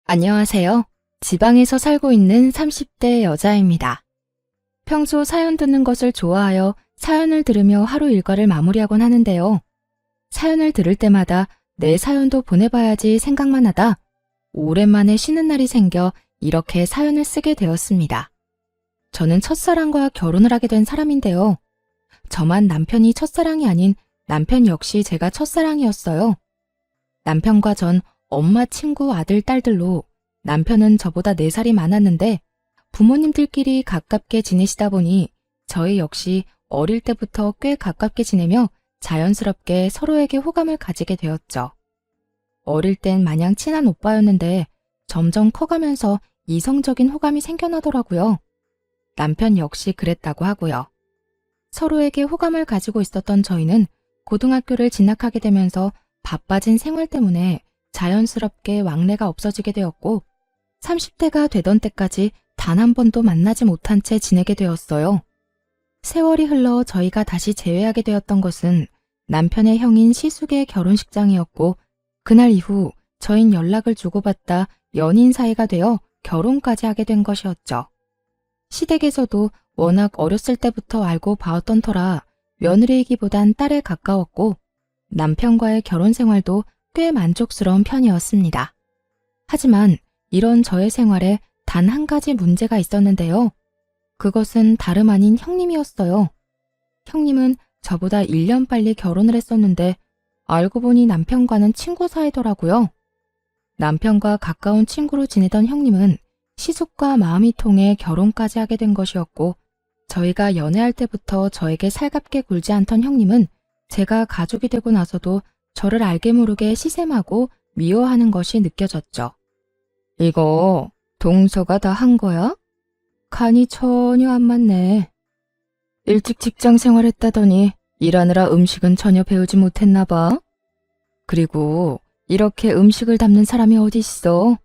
안녕하세요. 지방에서 살고 있는 30대 여자입니다. 평소 사연 듣는 것을 좋아하여 사연을 들으며 하루 일과를 마무리하곤 하는데요. 사연을 들을 때마다 내 사연도 보내봐야지 생각만 하다 오랜만에 쉬는 날이 생겨 이렇게 사연을 쓰게 되었습니다. 저는 첫사랑과 결혼을 하게 된 사람인데요. 저만 남편이 첫사랑이 아닌 남편 역시 제가 첫사랑이었어요. 남편과 전 엄마 친구 아들, 딸들로 남편은 저보다 4살이 많았는데 부모님들끼리 가깝게 지내시다 보니 저희 역시 어릴 때부터 꽤 가깝게 지내며 자연스럽게 서로에게 호감을 가지게 되었죠. 어릴 땐 마냥 친한 오빠였는데 점점 커가면서 이성적인 호감이 생겨나더라고요. 남편 역시 그랬다고 하고요. 서로에게 호감을 가지고 있었던 저희는 고등학교를 진학하게 되면서 바빠진 생활 때문에 자연스럽게 왕래가 없어지게 되었고 30대가 되던 때까지 단 한 번도 만나지 못한 채 지내게 되었어요. 세월이 흘러 저희가 다시 재회하게 되었던 것은 남편의 형인 시숙의 결혼식장이었고 그날 이후 저흰 연락을 주고받다 연인 사이가 되어 결혼까지 하게 된 것이었죠. 시댁에서도 워낙 어렸을 때부터 알고 봐왔던 터라 며느리이기보단 딸에 가까웠고 남편과의 결혼 생활도 꽤 만족스러운 편이었습니다. 하지만 이런 저의 생활에 단 한 가지 문제가 있었는데요. 그것은 다름 아닌 형님이었어요. 형님은 저보다 1년 빨리 결혼을 했었는데 알고 보니 남편과는 친구 사이더라고요. 남편과 가까운 친구로 지내던 형님은 시숙과 마음이 통해 결혼까지 하게 된 것이었고 저희가 연애할 때부터 저에게 살갑게 굴지 않던 형님은 제가 가족이 되고 나서도 저를 알게 모르게 시샘하고 미워하는 것이 느껴졌죠. 이거 동서가 다 한 거야? 간이 전혀 안 맞네. 일찍 직장 생활했다더니 일하느라 음식은 전혀 배우지 못했나 봐. 그리고 이렇게 음식을 담는 사람이 어딨어?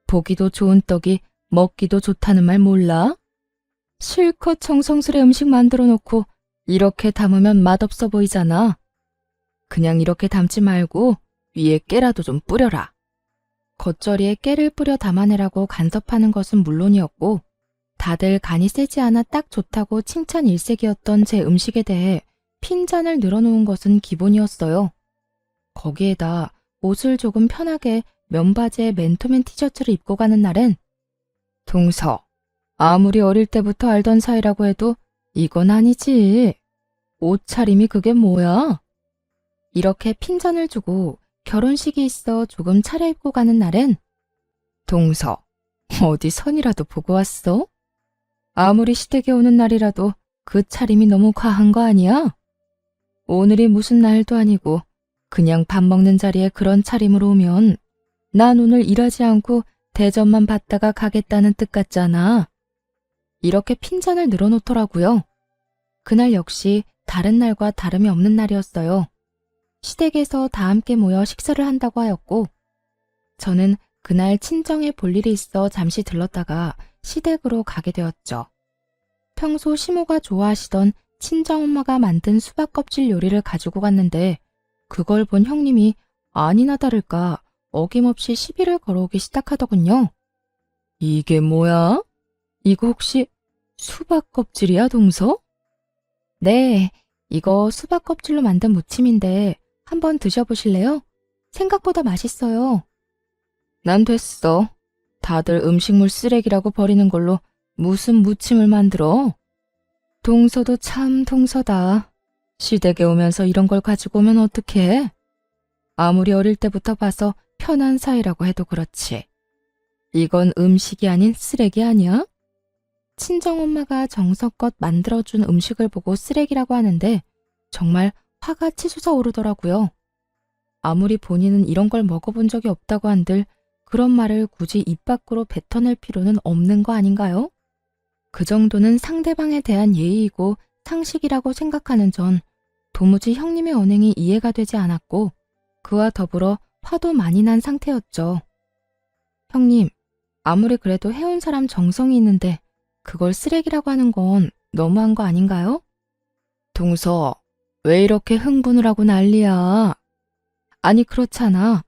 보기도 좋은 떡이 먹기도 좋다는 말 몰라? 실컷 정성스레 음식 만들어 놓고 이렇게 담으면 맛없어 보이잖아. 그냥 이렇게 담지 말고 위에 깨라도 좀 뿌려라. 겉절이에 깨를 뿌려 담아내라고 간섭하는 것은 물론이었고 다들 간이 세지 않아 딱 좋다고 칭찬 일색이었던 제 음식에 대해 핀잔을 늘어놓은 것은 기본이었어요. 거기에다 옷을 조금 편하게 면바지에 맨투맨 티셔츠를 입고 가는 날엔 동서, 아무리 어릴 때부터 알던 사이라고 해도 이건 아니지. 옷차림이 그게 뭐야? 이렇게 핀잔을 주고 결혼식이 있어 조금 차려입고 가는 날엔 동서, 어디 선이라도 보고 왔어? 아무리 시댁에 오는 날이라도 그 차림이 너무 과한 거 아니야? 오늘이 무슨 날도 아니고 그냥 밥 먹는 자리에 그런 차림으로 오면 난 오늘 일하지 않고 대접만 받다가 가겠다는 뜻 같잖아. 이렇게 핀잔을 늘어놓더라고요. 그날 역시 다른 날과 다름이 없는 날이었어요. 시댁에서 다 함께 모여 식사를 한다고 하였고 저는 그날 친정에 볼 일이 있어 잠시 들렀다가 시댁으로 가게 되었죠. 평소 시모가 좋아하시던 친정엄마가 만든 수박 껍질 요리를 가지고 갔는데 그걸 본 형님이 아니나 다를까 어김없이 시비를 걸어오기 시작하더군요. 이게 뭐야? 이거 혹시 수박 껍질이야, 동서? 네, 이거 수박 껍질로 만든 무침인데 한번 드셔보실래요? 생각보다 맛있어요. 난 됐어. 다들 음식물 쓰레기라고 버리는 걸로 무슨 무침을 만들어? 동서도 참 동서다. 시댁에 오면서 이런 걸 가지고 오면 어떡해? 아무리 어릴 때부터 봐서 편한 사이라고 해도 그렇지. 이건 음식이 아닌 쓰레기 아니야? 친정엄마가 정성껏 만들어준 음식을 보고 쓰레기라고 하는데 정말 화가 치솟아 오르더라고요. 아무리 본인은 이런 걸 먹어본 적이 없다고 한들 그런 말을 굳이 입 밖으로 뱉어낼 필요는 없는 거 아닌가요? 그 정도는 상대방에 대한 예의이고 상식이라고 생각하는 전 도무지 형님의 언행이 이해가 되지 않았고 그와 더불어 화도 많이 난 상태였죠. 형님, 아무리 그래도 해온 사람 정성이 있는데 그걸 쓰레기라고 하는 건 너무한 거 아닌가요? 동서, 왜 이렇게 흥분을 하고 난리야? 아니 그렇잖아.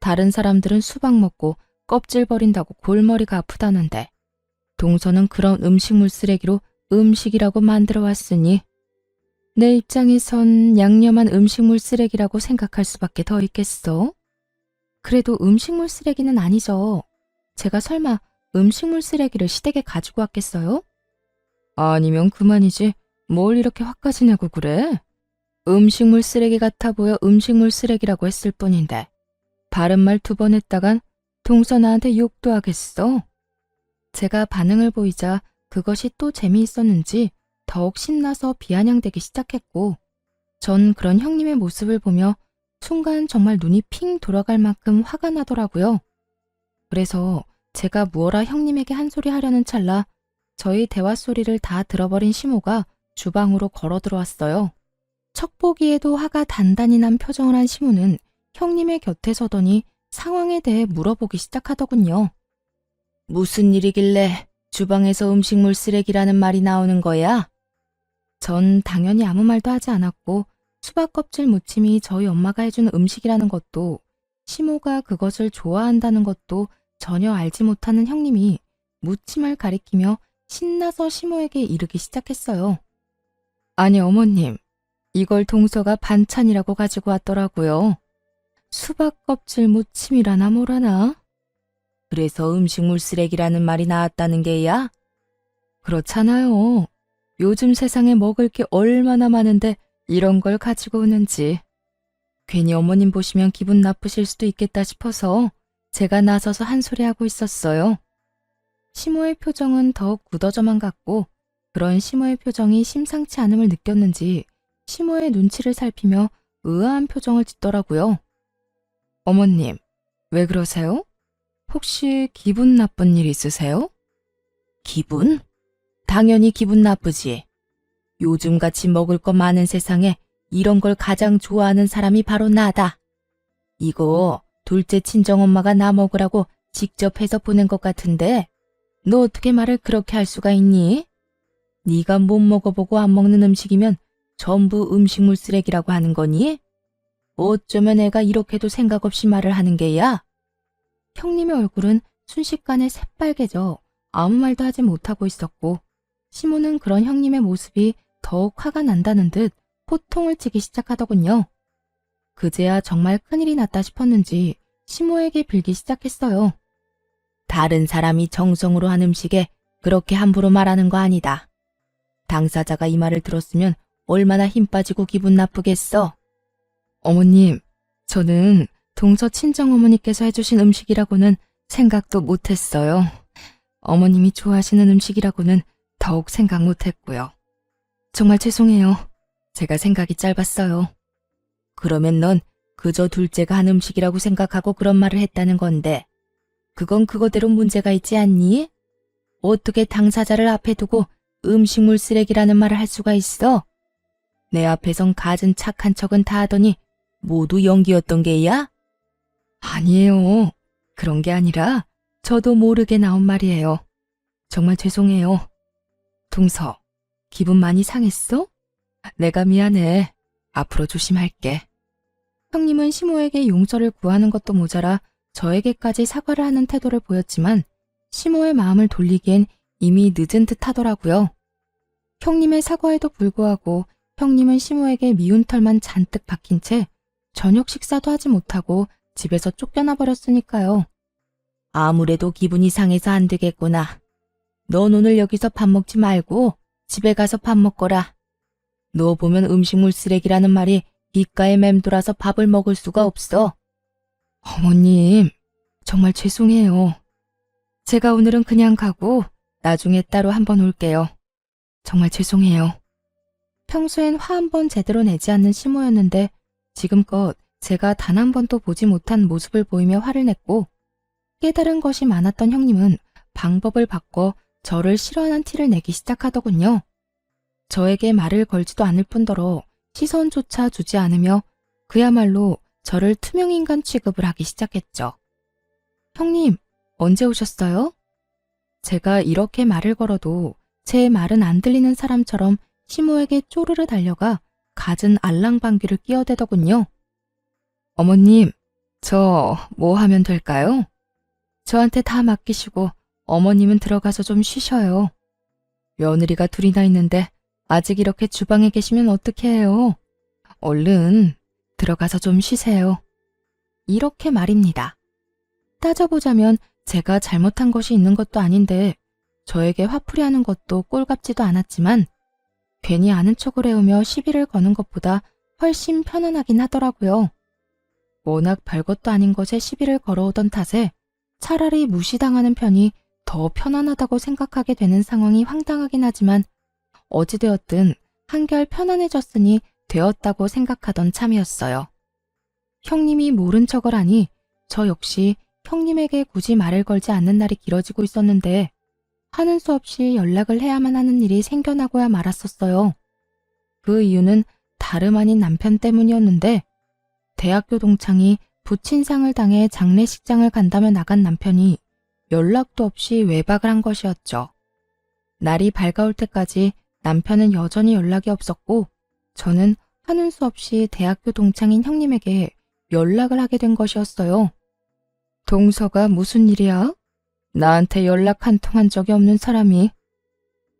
다른 사람들은 수박 먹고 껍질 버린다고 골머리가 아프다는데 동서는 그런 음식물 쓰레기로 음식이라고 만들어 왔으니 내 입장에선 양념한 음식물 쓰레기라고 생각할 수밖에 더 있겠어? 그래도 음식물 쓰레기는 아니죠. 제가 설마 음식물 쓰레기를 시댁에 가지고 왔겠어요? 아니면 그만이지. 뭘 이렇게 화까지 내고 그래? 음식물 쓰레기 같아 보여 음식물 쓰레기라고 했을 뿐인데 바른말 2번 했다간 동서 나한테 욕도 하겠어. 제가 반응을 보이자 그것이 또 재미있었는지 더욱 신나서 비아냥대기 시작했고 전 그런 형님의 모습을 보며 순간 정말 눈이 핑 돌아갈 만큼 화가 나더라고요. 그래서 제가 무어라 형님에게 한 소리 하려는 찰나 저희 대화 소리를 다 들어버린 시모가 주방으로 걸어 들어왔어요. 척 보기에도 화가 단단히 난 표정을 한 시모는 형님의 곁에 서더니 상황에 대해 물어보기 시작하더군요. 무슨 일이길래 주방에서 음식물 쓰레기라는 말이 나오는 거야? 전 당연히 아무 말도 하지 않았고 수박 껍질 무침이 저희 엄마가 해준 음식이라는 것도 시모가 그것을 좋아한다는 것도 전혀 알지 못하는 형님이 무침을 가리키며 신나서 시모에게 이르기 시작했어요. 아니 어머님, 이걸 동서가 반찬이라고 가지고 왔더라고요. 수박 껍질 무침이라나 뭐라나? 그래서 음식물 쓰레기라는 말이 나왔다는 게야? 그렇잖아요. 요즘 세상에 먹을 게 얼마나 많은데 이런 걸 가지고 오는지. 괜히 어머님 보시면 기분 나쁘실 수도 있겠다 싶어서 제가 나서서 한 소리 하고 있었어요. 시모의 표정은 더욱 굳어져만 갔고 그런 시모의 표정이 심상치 않음을 느꼈는지 시모의 눈치를 살피며 의아한 표정을 짓더라고요. 어머님, 왜 그러세요? 혹시 기분 나쁜 일 있으세요? 기분? 당연히 기분 나쁘지. 요즘같이 먹을 거 많은 세상에 이런 걸 가장 좋아하는 사람이 바로 나다. 이거 둘째 친정엄마가 나 먹으라고 직접 해서 보낸 것 같은데 너 어떻게 말을 그렇게 할 수가 있니? 네가 못 먹어보고 안 먹는 음식이면 전부 음식물 쓰레기라고 하는 거니? 어쩌면 애가 이렇게도 생각 없이 말을 하는 게야? 형님의 얼굴은 순식간에 새빨개져 아무 말도 하지 못하고 있었고 시모는 그런 형님의 모습이 더욱 화가 난다는 듯 호통을 치기 시작하더군요. 그제야 정말 큰일이 났다 싶었는지 시모에게 빌기 시작했어요. 다른 사람이 정성으로 한 음식에 그렇게 함부로 말하는 거 아니다. 당사자가 이 말을 들었으면 얼마나 힘 빠지고 기분 나쁘겠어. 어머님, 저는 동서 친정어머니께서 해주신 음식이라고는 생각도 못했어요. 어머님이 좋아하시는 음식이라고는 더욱 생각 못했고요. 정말 죄송해요. 제가 생각이 짧았어요. 그러면 넌 그저 둘째가 한 음식이라고 생각하고 그런 말을 했다는 건데 그건 그거대로 문제가 있지 않니? 어떻게 당사자를 앞에 두고 음식물 쓰레기라는 말을 할 수가 있어? 내 앞에선 갖은 착한 척은 다 하더니 모두 연기였던 게야? 아니에요. 그런 게 아니라 저도 모르게 나온 말이에요. 정말 죄송해요. 동서, 기분 많이 상했어? 내가 미안해. 앞으로 조심할게. 형님은 시모에게 용서를 구하는 것도 모자라 저에게까지 사과를 하는 태도를 보였지만 시모의 마음을 돌리기엔 이미 늦은 듯 하더라고요. 형님의 사과에도 불구하고 형님은 시모에게 미운 털만 잔뜩 박힌 채 저녁 식사도 하지 못하고 집에서 쫓겨나 버렸으니까요. 아무래도 기분이 상해서 안 되겠구나. 넌 오늘 여기서 밥 먹지 말고 집에 가서 밥 먹거라. 너 보면 음식물 쓰레기라는 말이 귓가에 맴돌아서 밥을 먹을 수가 없어. 어머님, 정말 죄송해요. 제가 오늘은 그냥 가고 나중에 따로 한번 올게요. 정말 죄송해요. 평소엔 화 한 번 제대로 내지 않는 시모였는데 지금껏 제가 단 한 번도 보지 못한 모습을 보이며 화를 냈고 깨달은 것이 많았던 형님은 방법을 바꿔 저를 싫어하는 티를 내기 시작하더군요. 저에게 말을 걸지도 않을 뿐더러 시선조차 주지 않으며 그야말로 저를 투명인간 취급을 하기 시작했죠. 형님, 언제 오셨어요? 제가 이렇게 말을 걸어도 제 말은 안 들리는 사람처럼 시모에게 쪼르르 달려가 갖은 알랑방귀를 끼어대더군요. 어머님, 저 뭐 하면 될까요? 저한테 다 맡기시고 어머님은 들어가서 좀 쉬셔요. 며느리가 둘이나 있는데 아직 이렇게 주방에 계시면 어떻게 해요? 얼른 들어가서 좀 쉬세요. 이렇게 말입니다. 따져보자면 제가 잘못한 것이 있는 것도 아닌데 저에게 화풀이하는 것도 꼴같지도 않았지만 괜히 아는 척을 해오며 시비를 거는 것보다 훨씬 편안하긴 하더라고요. 워낙 별것도 아닌 것에 시비를 걸어오던 탓에 차라리 무시당하는 편이 더 편안하다고 생각하게 되는 상황이 황당하긴 하지만 어찌되었든 한결 편안해졌으니 되었다고 생각하던 참이었어요. 형님이 모른 척을 하니 저 역시 형님에게 굳이 말을 걸지 않는 날이 길어지고 있었는데 하는 수 없이 연락을 해야만 하는 일이 생겨나고야 말았었어요. 그 이유는 다름 아닌 남편 때문이었는데 대학교 동창이 부친상을 당해 장례식장을 간다며 나간 남편이 연락도 없이 외박을 한 것이었죠. 날이 밝아올 때까지 남편은 여전히 연락이 없었고 저는 하는 수 없이 대학교 동창인 형님에게 연락을 하게 된 것이었어요. 동서가 무슨 일이야? 나한테 연락 한 통 한 적이 없는 사람이.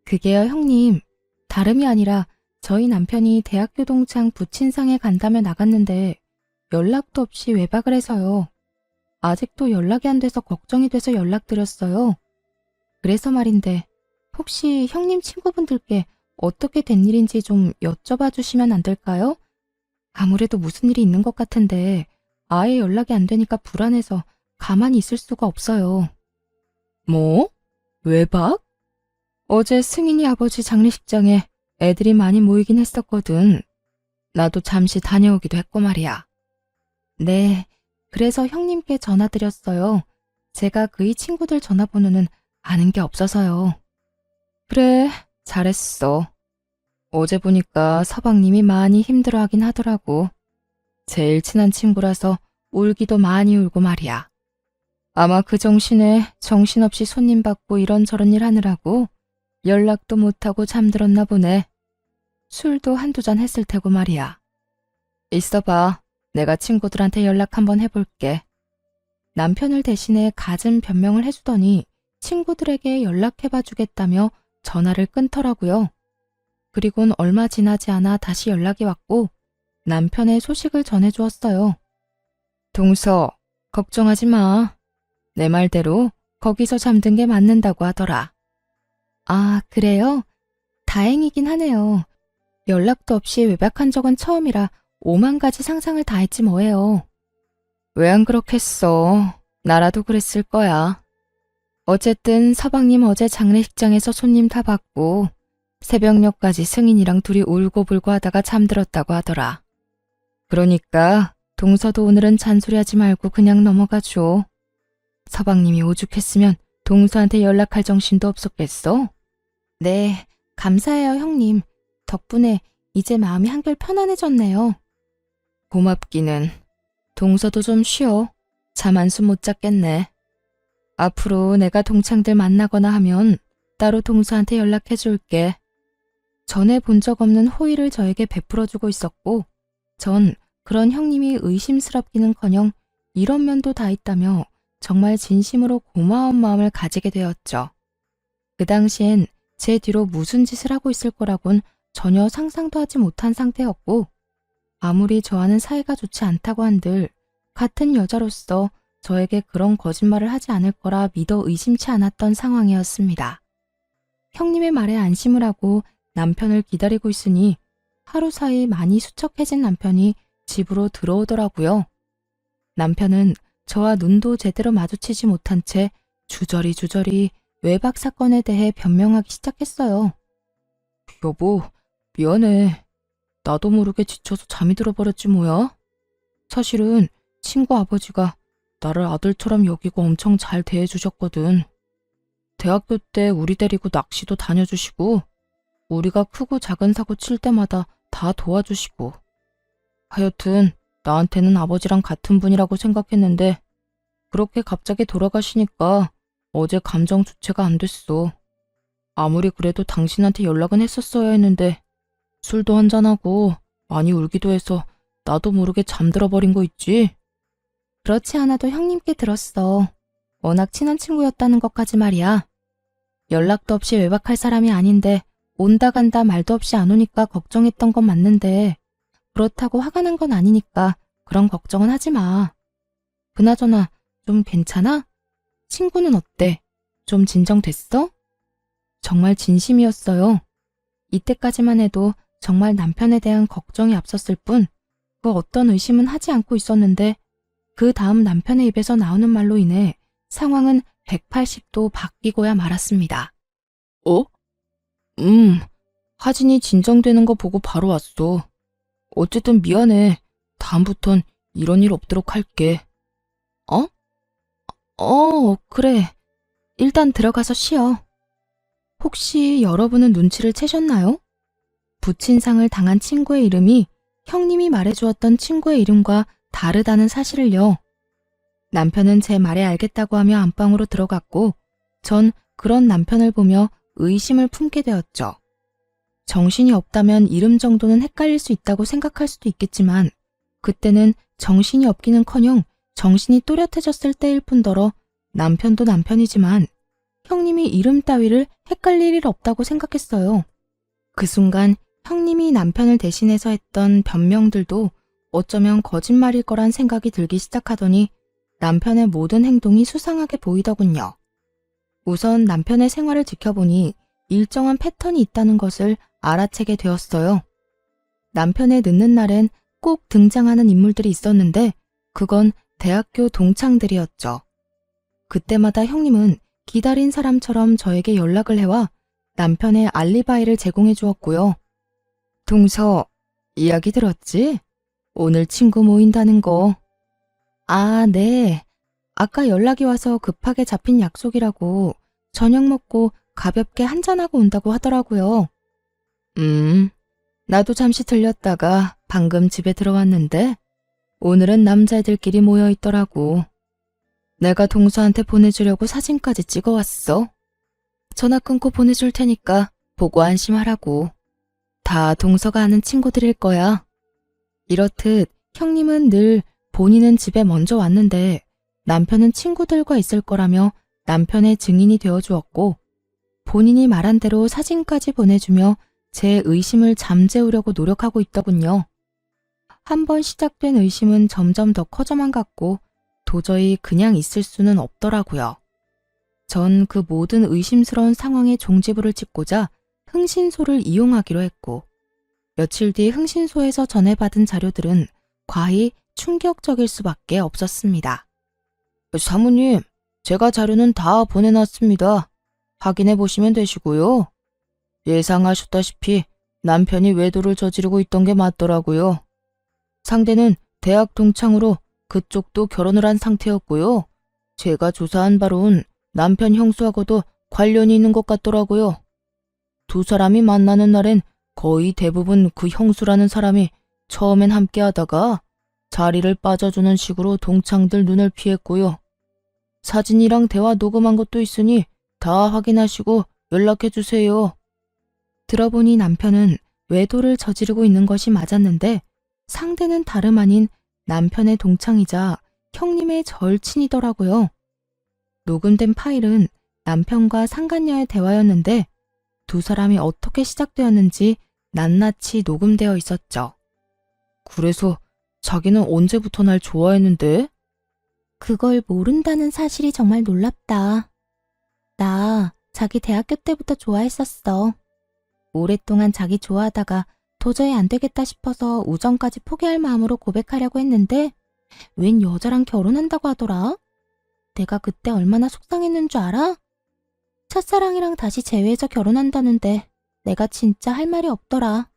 그게요, 형님. 다름이 아니라 저희 남편이 대학교 동창 부친상에 간다며 나갔는데 연락도 없이 외박을 해서요. 아직도 연락이 안 돼서 걱정이 돼서 연락드렸어요. 그래서 말인데 혹시 형님 친구분들께 어떻게 된 일인지 좀 여쭤봐 주시면 안 될까요? 아무래도 무슨 일이 있는 것 같은데 아예 연락이 안 되니까 불안해서 가만히 있을 수가 없어요. 뭐? 외박? 어제 승인이 아버지 장례식장에 애들이 많이 모이긴 했었거든. 나도 잠시 다녀오기도 했고 말이야. 네, 그래서 형님께 전화드렸어요. 제가 그이 친구들 전화번호는 아는 게 없어서요. 그래, 잘했어. 어제 보니까 서방님이 많이 힘들어하긴 하더라고. 제일 친한 친구라서 울기도 많이 울고 말이야. 아마 그 정신에 정신없이 손님 받고 이런저런 일 하느라고 연락도 못하고 잠들었나 보네. 술도 한두 잔 했을 테고 말이야. 있어봐. 내가 친구들한테 연락 한번 해볼게. 남편을 대신해 갖은 변명을 해주더니 친구들에게 연락해봐 주겠다며 전화를 끊더라고요. 그리곤 얼마 지나지 않아 다시 연락이 왔고 남편의 소식을 전해주었어요. 동서, 걱정하지 마. 내 말대로 거기서 잠든 게 맞는다고 하더라. 아, 그래요? 다행이긴 하네요. 연락도 없이 외박한 적은 처음이라 5만 가지 상상을 다 했지 뭐예요. 왜 안 그렇겠어. 나라도 그랬을 거야. 어쨌든 서방님 어제 장례식장에서 손님 다 받고 새벽녘까지 승인이랑 둘이 울고불고 하다가 잠들었다고 하더라. 그러니까 동서도 오늘은 잔소리하지 말고 그냥 넘어가줘. 서방님이 오죽했으면 동서한테 연락할 정신도 없었겠어? 네, 감사해요 형님. 덕분에 이제 마음이 한결 편안해졌네요. 고맙기는. 동서도 좀 쉬어. 잠 한숨 못 잤겠네. 앞으로 내가 동창들 만나거나 하면 따로 동서한테 연락해 줄게. 전에 본 적 없는 호의를 저에게 베풀어주고 있었고 전 그런 형님이 의심스럽기는커녕 이런 면도 다 있다며 정말 진심으로 고마운 마음을 가지게 되었죠. 그 당시엔 제 뒤로 무슨 짓을 하고 있을 거라곤 전혀 상상도 하지 못한 상태였고 아무리 저와는 사이가 좋지 않다고 한들 같은 여자로서 저에게 그런 거짓말을 하지 않을 거라 믿어 의심치 않았던 상황이었습니다. 형님의 말에 안심을 하고 남편을 기다리고 있으니 하루 사이 많이 수척해진 남편이 집으로 들어오더라고요. 남편은 저와 눈도 제대로 마주치지 못한 채 주저리 외박 사건에 대해 변명하기 시작했어요. 여보, 미안해. 나도 모르게 지쳐서 잠이 들어버렸지 뭐야. 사실은 친구 아버지가 나를 아들처럼 여기고 엄청 잘 대해주셨거든. 대학교 때 우리 데리고 낚시도 다녀주시고 우리가 크고 작은 사고 칠 때마다 다 도와주시고 하여튼 나한테는 아버지랑 같은 분이라고 생각했는데 그렇게 갑자기 돌아가시니까 어제 감정 주체가 안 됐어. 아무리 그래도 당신한테 연락은 했었어야 했는데 술도 한잔하고 많이 울기도 해서 나도 모르게 잠들어 버린 거 있지? 그렇지 않아도 형님께 들었어. 워낙 친한 친구였다는 것까지 말이야. 연락도 없이 외박할 사람이 아닌데 온다 간다 말도 없이 안 오니까 걱정했던 건 맞는데 그렇다고 화가 난 건 아니니까 그런 걱정은 하지 마. 그나저나 좀 괜찮아? 친구는 어때? 좀 진정됐어? 정말 진심이었어요. 이때까지만 해도 정말 남편에 대한 걱정이 앞섰을 뿐 그 어떤 의심은 하지 않고 있었는데 그 다음 남편의 입에서 나오는 말로 인해 상황은 180도 바뀌고야 말았습니다. 어? 하진이 진정되는 거 보고 바로 왔어. 어쨌든 미안해. 다음부턴 이런 일 없도록 할게. 어? 그래. 일단 들어가서 쉬어. 혹시 여러분은 눈치를 채셨나요? 부친상을 당한 친구의 이름이 형님이 말해주었던 친구의 이름과 다르다는 사실을요. 남편은 제 말에 알겠다고 하며 안방으로 들어갔고 전 그런 남편을 보며 의심을 품게 되었죠. 정신이 없다면 이름 정도는 헷갈릴 수 있다고 생각할 수도 있겠지만 그때는 정신이 없기는커녕 정신이 또렷해졌을 때일 뿐더러 남편도 남편이지만 형님이 이름 따위를 헷갈릴 일 없다고 생각했어요. 그 순간 형님이 남편을 대신해서 했던 변명들도 어쩌면 거짓말일 거란 생각이 들기 시작하더니 남편의 모든 행동이 수상하게 보이더군요. 우선 남편의 생활을 지켜보니 일정한 패턴이 있다는 것을 알아채게 되었어요. 남편의 늦는 날엔 꼭 등장하는 인물들이 있었는데 그건 대학교 동창들이었죠. 그때마다 형님은 기다린 사람처럼 저에게 연락을 해와 남편의 알리바이를 제공해 주었고요. 동서, 이야기 들었지? 오늘 친구 모인다는 거. 아, 네. 아까 연락이 와서 급하게 잡힌 약속이라고 저녁 먹고 가볍게 한잔하고 온다고 하더라고요. 나도 잠시 들렸다가 방금 집에 들어왔는데 오늘은 남자애들끼리 모여 있더라고. 내가 동서한테 보내주려고 사진까지 찍어왔어. 전화 끊고 보내줄 테니까 보고 안심하라고. 다 동서가 아는 친구들일 거야. 이렇듯 형님은 늘 본인은 집에 먼저 왔는데 남편은 친구들과 있을 거라며 남편의 증인이 되어주었고 본인이 말한 대로 사진까지 보내주며 제 의심을 잠재우려고 노력하고 있더군요. 한번 시작된 의심은 점점 더 커져만 갔고 도저히 그냥 있을 수는 없더라고요. 전 그 모든 의심스러운 상황에 종지부를 찍고자 흥신소를 이용하기로 했고 며칠 뒤 흥신소에서 전해받은 자료들은 과히 충격적일 수밖에 없었습니다. 사모님, 제가 자료는 다 보내놨습니다. 확인해 보시면 되시고요. 예상하셨다시피 남편이 외도를 저지르고 있던 게 맞더라고요. 상대는 대학 동창으로 그쪽도 결혼을 한 상태였고요. 제가 조사한 바론 남편 형수하고도 관련이 있는 것 같더라고요. 두 사람이 만나는 날엔 거의 대부분 그 형수라는 사람이 처음엔 함께 하다가 자리를 빠져주는 식으로 동창들 눈을 피했고요. 사진이랑 대화 녹음한 것도 있으니 다 확인하시고 연락해 주세요. 들어보니 남편은 외도를 저지르고 있는 것이 맞았는데 상대는 다름 아닌 남편의 동창이자 형님의 절친이더라고요. 녹음된 파일은 남편과 상간녀의 대화였는데 두 사람이 어떻게 시작되었는지 낱낱이 녹음되어 있었죠. 그래서 자기는 언제부터 날 좋아했는데? 그걸 모른다는 사실이 정말 놀랍다. 나 자기 대학교 때부터 좋아했었어. 오랫동안 자기 좋아하다가 도저히 안 되겠다 싶어서 우정까지 포기할 마음으로 고백하려고 했는데 웬 여자랑 결혼한다고 하더라? 내가 그때 얼마나 속상했는 줄 알아? 첫사랑이랑 다시 재회해서 결혼한다는데 내가 진짜 할 말이 없더라.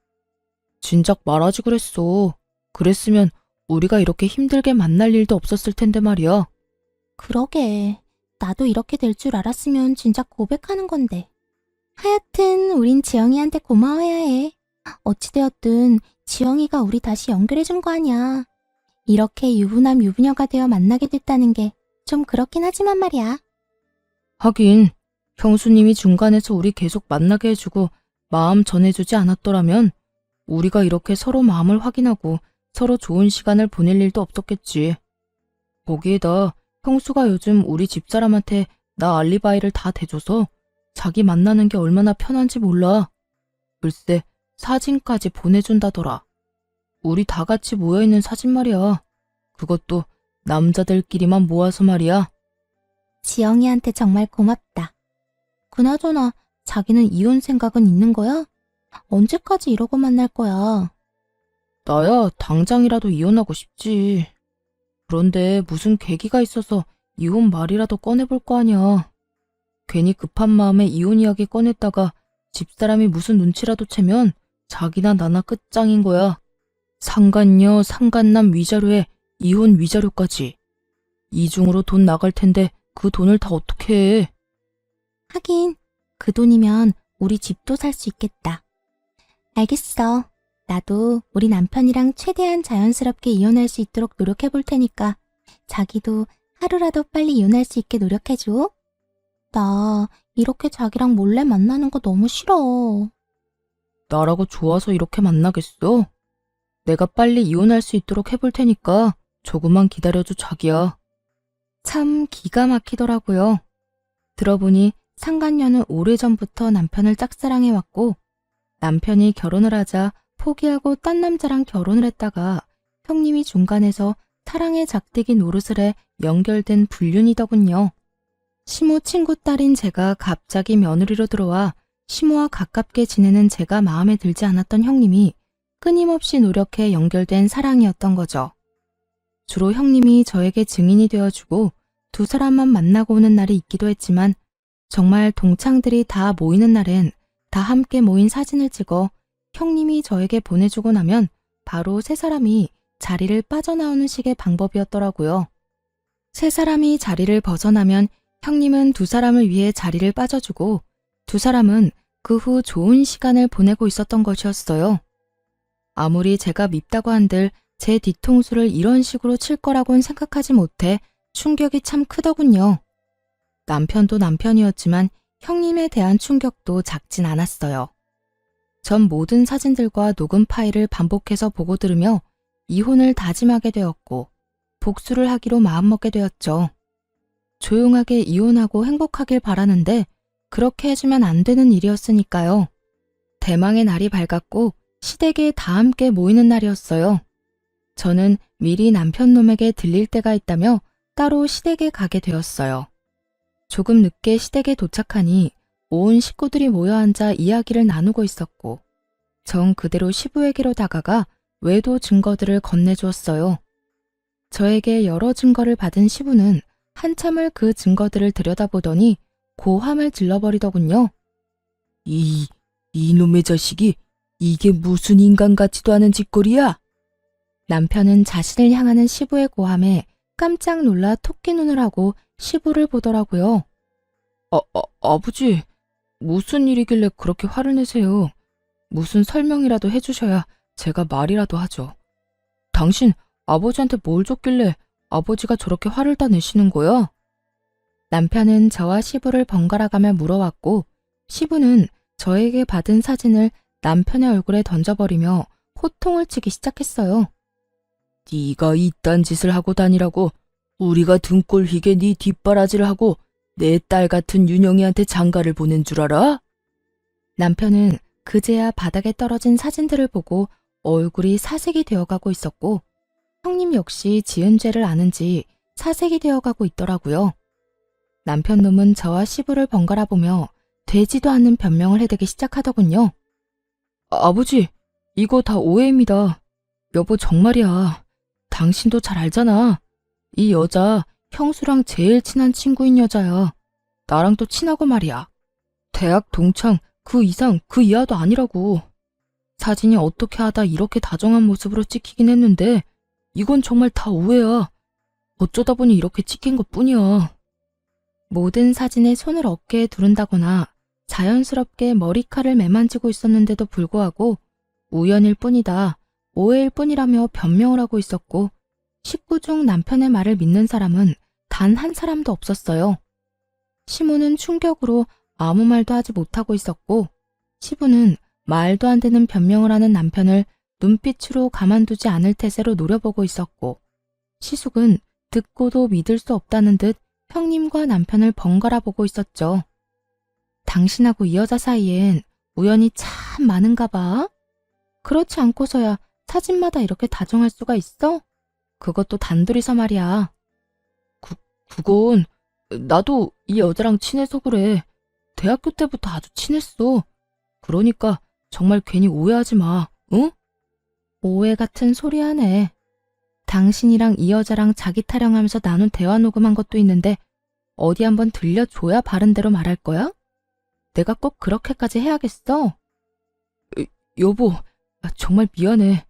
진작 말하지 그랬어. 그랬으면 우리가 이렇게 힘들게 만날 일도 없었을 텐데 말이야. 그러게. 나도 이렇게 될 줄 알았으면 진작 고백하는 건데. 하여튼 우린 지영이한테 고마워해야 해. 어찌되었든 지영이가 우리 다시 연결해준 거 아니야. 이렇게 유부남 유부녀가 되어 만나게 됐다는 게 좀 그렇긴 하지만 말이야. 하긴 형수님이 중간에서 우리 계속 만나게 해주고 마음 전해주지 않았더라면 우리가 이렇게 서로 마음을 확인하고 서로 좋은 시간을 보낼 일도 없었겠지. 거기에다 형수가 요즘 우리 집사람한테 나 알리바이를 다 대줘서 자기 만나는 게 얼마나 편한지 몰라. 글쎄, 사진까지 보내준다더라. 우리 다 같이 모여있는 사진 말이야. 그것도 남자들끼리만 모아서 말이야. 지영이한테 정말 고맙다. 그나저나 자기는 이혼 생각은 있는 거야? 언제까지 이러고 만날 거야? 나야 당장이라도 이혼하고 싶지. 그런데 무슨 계기가 있어서 이혼 말이라도 꺼내볼 거 아니야. 괜히 급한 마음에 이혼 이야기 꺼냈다가 집사람이 무슨 눈치라도 채면 자기나 나나 끝장인 거야. 상간녀, 상간남 위자료에 이혼 위자료까지. 이중으로 돈 나갈 텐데 그 돈을 다 어떻게 해. 하긴 그 돈이면 우리 집도 살 수 있겠다. 알겠어. 나도 우리 남편이랑 최대한 자연스럽게 이혼할 수 있도록 노력해 볼 테니까 자기도 하루라도 빨리 이혼할 수 있게 노력해줘. 나 이렇게 자기랑 몰래 만나는 거 너무 싫어. 나라고 좋아서 이렇게 만나겠어? 내가 빨리 이혼할 수 있도록 해볼 테니까 조금만 기다려줘, 자기야. 참 기가 막히더라고요. 들어보니 상간녀는 오래전부터 남편을 짝사랑해왔고 남편이 결혼을 하자 포기하고 딴 남자랑 결혼을 했다가 형님이 중간에서 사랑의 작대기 노릇을 해 연결된 불륜이더군요. 시모 친구 딸인 제가 갑자기 며느리로 들어와 시모와 가깝게 지내는 제가 마음에 들지 않았던 형님이 끊임없이 노력해 연결된 사랑이었던 거죠. 주로 형님이 저에게 증인이 되어주고 두 사람만 만나고 오는 날이 있기도 했지만 정말 동창들이 다 모이는 날엔 다 함께 모인 사진을 찍어 형님이 저에게 보내주고 나면 바로 세 사람이 자리를 빠져나오는 식의 방법이었더라고요. 세 사람이 자리를 벗어나면 형님은 두 사람을 위해 자리를 빠져주고 두 사람은 그 후 좋은 시간을 보내고 있었던 것이었어요. 아무리 제가 밉다고 한들 제 뒤통수를 이런 식으로 칠 거라고는 생각하지 못해 충격이 참 크더군요. 남편도 남편이었지만 형님에 대한 충격도 작진 않았어요. 전 모든 사진들과 녹음 파일을 반복해서 보고 들으며 이혼을 다짐하게 되었고 복수를 하기로 마음먹게 되었죠. 조용하게 이혼하고 행복하길 바라는데 그렇게 해주면 안 되는 일이었으니까요. 대망의 날이 밝았고 시댁에 다 함께 모이는 날이었어요. 저는 미리 남편 놈에게 들릴 때가 있다며 따로 시댁에 가게 되었어요. 조금 늦게 시댁에 도착하니 온 식구들이 모여 앉아 이야기를 나누고 있었고 정 그대로 시부에게로 다가가 외도 증거들을 건네주었어요. 저에게 여러 증거를 받은 시부는 한참을 그 증거들을 들여다보더니 고함을 질러버리더군요. 이놈의 자식이 이게 무슨 인간 같지도 않은 짓거리야? 남편은 자신을 향하는 시부의 고함에 깜짝 놀라 토끼 눈을 하고 시부를 보더라고요. 아버지, 무슨 일이길래 그렇게 화를 내세요? 무슨 설명이라도 해주셔야 제가 말이라도 하죠. 당신 아버지한테 뭘 줬길래 아버지가 저렇게 화를 다 내시는 거야? 남편은 저와 시부를 번갈아가며 물어왔고 시부는 저에게 받은 사진을 남편의 얼굴에 던져버리며 호통을 치기 시작했어요. 네가 이딴 짓을 하고 다니라고 우리가 등골 휘게 네 뒷바라지를 하고 내 딸 같은 윤영이한테 장가를 보낸 줄 알아? 남편은 그제야 바닥에 떨어진 사진들을 보고 얼굴이 사색이 되어가고 있었고 형님 역시 지은 죄를 아는지 사색이 되어가고 있더라고요. 남편 놈은 저와 시부를 번갈아 보며 되지도 않는 변명을 해대기 시작하더군요. 아버지, 이거 다 오해입니다. 여보 정말이야. 당신도 잘 알잖아. 이 여자 형수랑 제일 친한 친구인 여자야. 나랑 또 친하고 말이야. 대학 동창 그 이상 그 이하도 아니라고. 사진이 어떻게 하다 이렇게 다정한 모습으로 찍히긴 했는데 이건 정말 다 오해야. 어쩌다 보니 이렇게 찍힌 것뿐이야. 모든 사진에 손을 어깨에 두른다거나 자연스럽게 머리칼을 매만지고 있었는데도 불구하고 우연일 뿐이다, 오해일 뿐이라며 변명을 하고 있었고 식구 중 남편의 말을 믿는 사람은 단 한 사람도 없었어요. 시모는 충격으로 아무 말도 하지 못하고 있었고 시부는 말도 안 되는 변명을 하는 남편을 눈빛으로 가만두지 않을 태세로 노려보고 있었고 시숙은 듣고도 믿을 수 없다는 듯 형님과 남편을 번갈아 보고 있었죠. 당신하고 이 여자 사이엔 우연이 참 많은가 봐. 그렇지 않고서야 사진마다 이렇게 다정할 수가 있어? 그것도 단둘이서 말이야. 그건 나도 이 여자랑 친해서 그래. 대학교 때부터 아주 친했어. 그러니까 정말 괜히 오해하지 마, 응? 오해 같은 소리 하네. 당신이랑 이 여자랑 자기 타령하면서 나눈 대화 녹음한 것도 있는데 어디 한번 들려줘야 바른 대로 말할 거야? 내가 꼭 그렇게까지 해야겠어? 여보, 정말 미안해.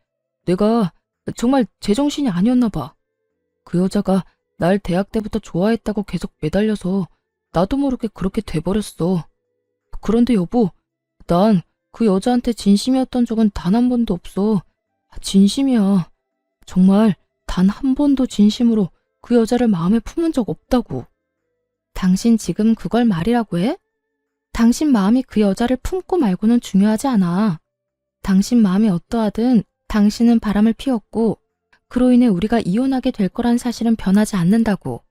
내가 정말 제정신이 아니었나 봐. 그 여자가 날 대학 때부터 좋아했다고 계속 매달려서 나도 모르게 그렇게 돼버렸어. 그런데 여보, 난 그 여자한테 진심이었던 적은 단 한 번도 없어. 진심이야. 정말 단 한 번도 진심으로 그 여자를 마음에 품은 적 없다고. 당신 지금 그걸 말이라고 해? 당신 마음이 그 여자를 품고 말고는 중요하지 않아. 당신 마음이 어떠하든 당신은 바람을 피웠고 그로 인해 우리가 이혼하게 될 거란 사실은 변하지 않는다고.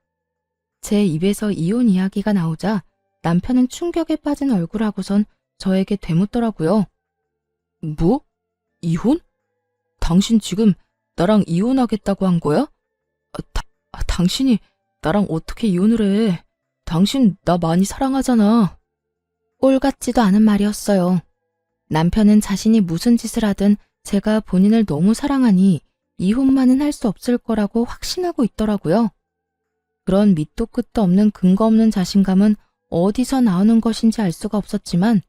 제 입에서 이혼 이야기가 나오자 남편은 충격에 빠진 얼굴하고선 저에게 되묻더라고요. 뭐? 이혼? 당신 지금 나랑 이혼하겠다고 한 거야? 당신이 나랑 어떻게 이혼을 해? 당신 나 많이 사랑하잖아. 꼴 같지도 않은 말이었어요. 남편은 자신이 무슨 짓을 하든 제가 본인을 너무 사랑하니 이혼만은 할 수 없을 거라고 확신하고 있더라고요. 그런 밑도 끝도 없는 근거 없는 자신감은 어디서 나오는 것인지 알 수가 없었지만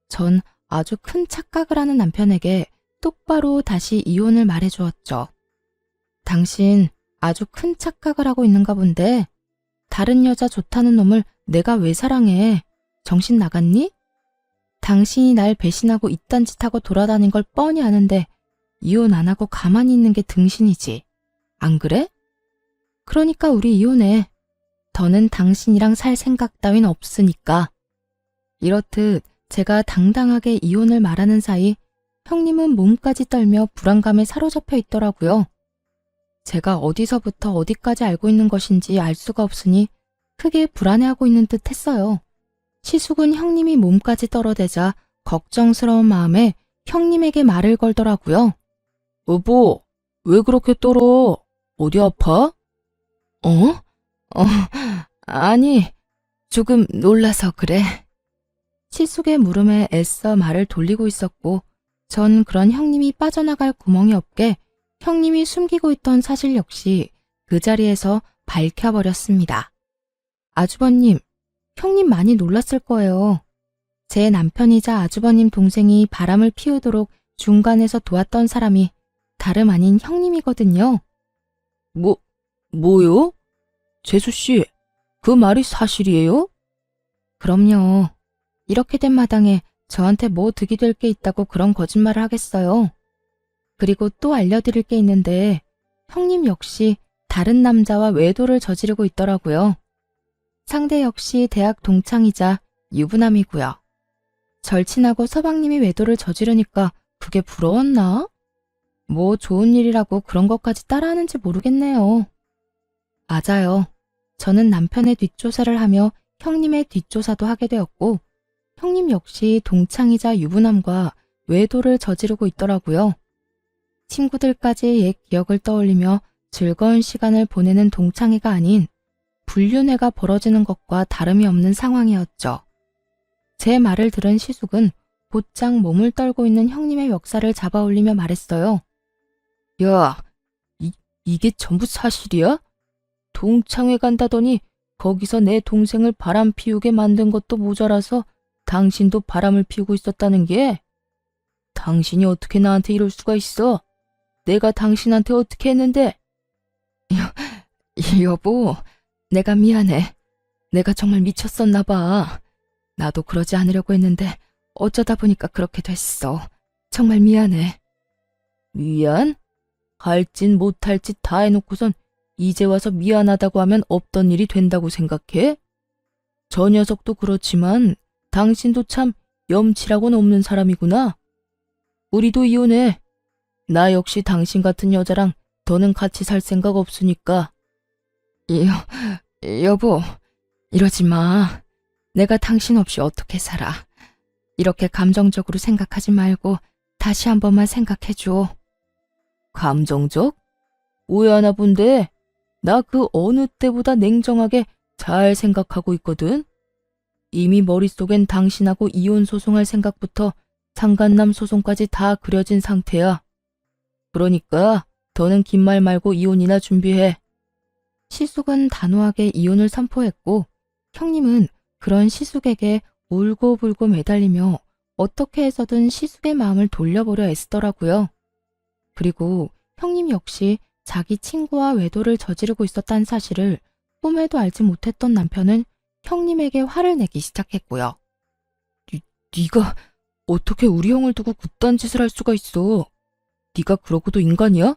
전 아주 큰 착각을 하는 남편에게 똑바로 다시 이혼을 말해주었죠. 당신 아주 큰 착각을 하고 있는가 본데 다른 여자 좋다는 놈을 내가 왜 사랑해? 정신 나갔니? 당신이 날 배신하고 이딴 짓 하고 돌아다닌 걸 뻔히 아는데 이혼 안 하고 가만히 있는 게 등신이지. 안 그래? 그러니까 우리 이혼해. 더는 당신이랑 살 생각 따윈 없으니까. 이렇듯 제가 당당하게 이혼을 말하는 사이 형님은 몸까지 떨며 불안감에 사로잡혀 있더라고요. 제가 어디서부터 어디까지 알고 있는 것인지 알 수가 없으니 크게 불안해하고 있는 듯 했어요. 시숙은 형님이 몸까지 떨어대자 걱정스러운 마음에 형님에게 말을 걸더라고요. 여보, 왜 그렇게 떨어? 어디 아파? 아니, 조금 놀라서 그래. 시숙의 물음에 애써 말을 돌리고 있었고 전 그런 형님이 빠져나갈 구멍이 없게 형님이 숨기고 있던 사실 역시 그 자리에서 밝혀버렸습니다. 아주버님, 형님 많이 놀랐을 거예요. 제 남편이자 아주버님 동생이 바람을 피우도록 중간에서 도왔던 사람이 다름 아닌 형님이거든요. 뭐요? 재수씨, 그 말이 사실이에요? 그럼요. 이렇게 된 마당에 저한테 뭐 득이 될 게 있다고 그런 거짓말을 하겠어요. 그리고 또 알려드릴 게 있는데 형님 역시 다른 남자와 외도를 저지르고 있더라고요. 상대 역시 대학 동창이자 유부남이고요. 절친하고 서방님이 외도를 저지르니까 그게 부러웠나? 뭐 좋은 일이라고 그런 것까지 따라하는지 모르겠네요. 맞아요. 저는 남편의 뒷조사를 하며 형님의 뒷조사도 하게 되었고 형님 역시 동창이자 유부남과 외도를 저지르고 있더라고요. 친구들까지 옛 기억을 떠올리며 즐거운 시간을 보내는 동창회가 아닌 불륜회가 벌어지는 것과 다름이 없는 상황이었죠. 제 말을 들은 시숙은 곧장 몸을 떨고 있는 형님의 멱살을 잡아올리며 말했어요. 야, 이게 전부 사실이야? 동창회 간다더니 거기서 내 동생을 바람 피우게 만든 것도 모자라서 당신도 바람을 피우고 있었다는 게? 당신이 어떻게 나한테 이럴 수가 있어? 내가 당신한테 어떻게 했는데? 여보, 내가 미안해. 내가 정말 미쳤었나 봐. 나도 그러지 않으려고 했는데 어쩌다 보니까 그렇게 됐어. 정말 미안해. 미안? 할 짓 못할 짓 다 해놓고선 이제 와서 미안하다고 하면 없던 일이 된다고 생각해? 저 녀석도 그렇지만 당신도 참 염치라고는 없는 사람이구나. 우리도 이혼해. 나 역시 당신 같은 여자랑 더는 같이 살 생각 없으니까. 여보, 이러지 마. 내가 당신 없이 어떻게 살아. 이렇게 감정적으로 생각하지 말고 다시 한 번만 생각해줘. 감정적? 오해하나 본데 나 그 어느 때보다 냉정하게 잘 생각하고 있거든. 이미 머릿속엔 당신하고 이혼 소송할 생각부터 상간남 소송까지 다 그려진 상태야. 그러니까 더는 긴 말 말고 이혼이나 준비해. 시숙은 단호하게 이혼을 선포했고 형님은 그런 시숙에게 울고불고 매달리며 어떻게 해서든 시숙의 마음을 돌려보려 애쓰더라고요. 그리고 형님 역시 자기 친구와 외도를 저지르고 있었다는 사실을 꿈에도 알지 못했던 남편은 형님에게 화를 내기 시작했고요. 네가 어떻게 우리 형을 두고 그딴 짓을 할 수가 있어? 네가 그러고도 인간이야?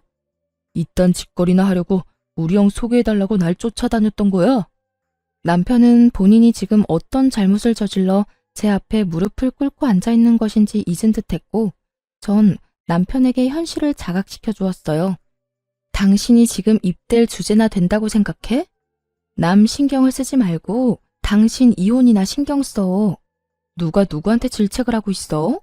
이딴 짓거리나 하려고 우리 형 소개해달라고 날 쫓아다녔던 거야? 남편은 본인이 지금 어떤 잘못을 저질러 제 앞에 무릎을 꿇고 앉아있는 것인지 잊은 듯했고 전 남편에게 현실을 자각시켜 주었어요. 당신이 지금 입댈 주제나 된다고 생각해? 남 신경을 쓰지 말고 당신 이혼이나 신경 써. 누가 누구한테 질책을 하고 있어?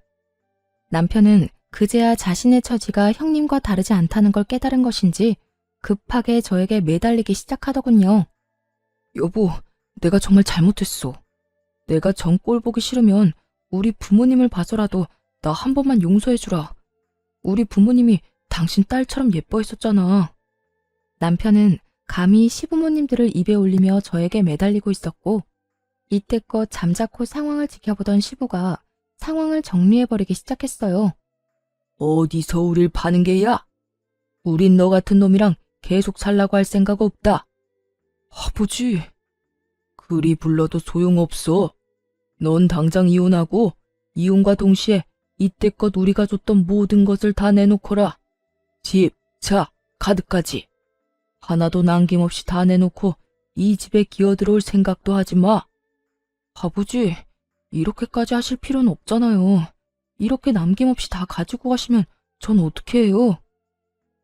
남편은 그제야 자신의 처지가 형님과 다르지 않다는 걸 깨달은 것인지 급하게 저에게 매달리기 시작하더군요. 여보, 내가 정말 잘못했어. 내가 전 꼴 보기 싫으면 우리 부모님을 봐서라도 나 한 번만 용서해주라. 우리 부모님이 당신 딸처럼 예뻐했었잖아. 남편은 감히 시부모님들을 입에 올리며 저에게 매달리고 있었고 이때껏 잠자코 상황을 지켜보던 시부가 상황을 정리해버리기 시작했어요. 어디서 우릴 파는 게야? 우린 너 같은 놈이랑 계속 살라고 할 생각 없다. 아버지, 그리 불러도 소용없어. 넌 당장 이혼하고 이혼과 동시에 이때껏 우리가 줬던 모든 것을 다 내놓거라. 집, 차, 카드까지. 하나도 남김없이 다 내놓고 이 집에 기어들어올 생각도 하지 마. 아버지, 이렇게까지 하실 필요는 없잖아요. 이렇게 남김없이 다 가지고 가시면 전 어떻게 해요?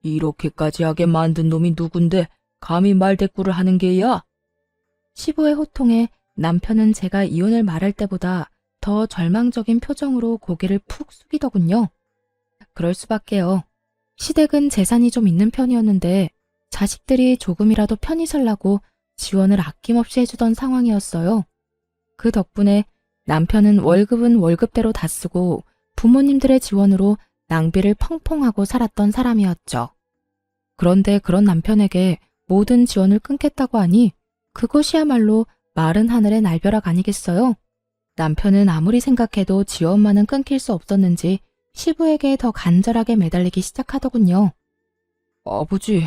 이렇게까지 하게 만든 놈이 누군데 감히 말대꾸를 하는 게야? 시부의 호통에 남편은 제가 이혼을 말할 때보다 더 절망적인 표정으로 고개를 푹 숙이더군요. 그럴 수밖에요. 시댁은 재산이 좀 있는 편이었는데 자식들이 조금이라도 편히 살라고 지원을 아낌없이 해주던 상황이었어요. 그 덕분에 남편은 월급은 월급대로 다 쓰고 부모님들의 지원으로 낭비를 펑펑하고 살았던 사람이었죠. 그런데 그런 남편에게 모든 지원을 끊겠다고 하니 그것이야말로 마른 하늘의 날벼락 아니겠어요? 남편은 아무리 생각해도 지원만은 끊길 수 없었는지 시부에게 더 간절하게 매달리기 시작하더군요. 아버지,